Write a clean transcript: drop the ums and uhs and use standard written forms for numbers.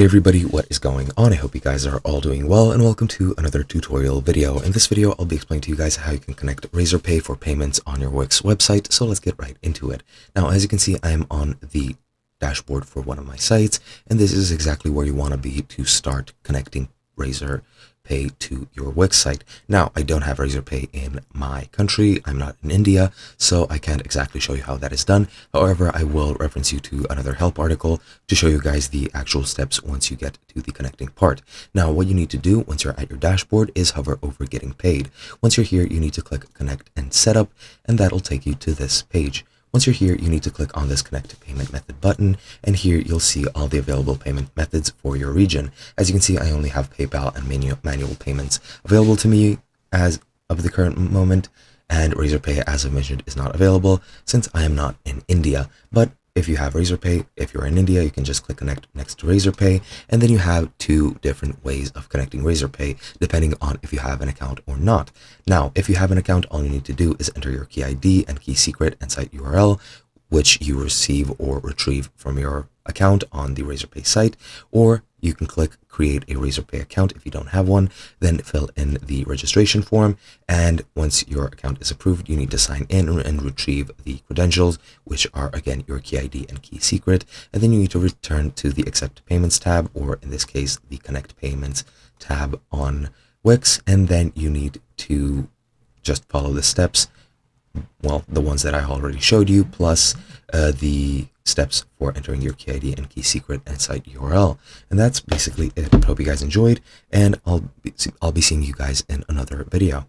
Hey everybody, what is going on? I hope you guys are all doing well, and welcome to another tutorial video. In this video, I'll be explaining to you guys how you can connect Razorpay for payments on your Wix website. So let's get right into it. Now, as you can see, I am on the dashboard for one of my sites, and this is exactly where you want to be to start connecting Razorpay to your Wix site. Now, I don't have Razorpay in my country. I'm not in India, so I can't exactly show you how that is done. However, I will reference you to another help article to show you guys the actual steps once you get to the connecting part. Now, what you need to do once you're at your dashboard is hover over getting paid. Once you're here, you need to click connect and setup, and that'll take you to this page. Once you're here, you need to click on this connect payment method button, and here you'll see all the available payment methods for your region. As you can see, I only have PayPal and manual payments available to me as of the current moment, and Razorpay, as I mentioned, is not available since I am not in India. But if you have Razorpay, if you're in India, you can just click connect next to Razorpay, and then you have two different ways of connecting Razorpay depending on if you have an account or not. Now, if you have an account, all you need to do is enter your key ID and key secret and site URL, which you receive or retrieve from your account on the Razorpay site, or you can click create a Razorpay account if you don't have one, then fill in the registration form, and once your account is approved, you need to sign in and retrieve the credentials, which are again your key ID and key secret, and then you need to return to the accept payments tab, or in this case the connect payments tab on Wix, and then you need to just follow the steps, well, the ones that I already showed you, plus the steps for entering your key ID and key secret and site URL. And that's basically it. I hope you guys enjoyed, and I'll be seeing you guys in another video.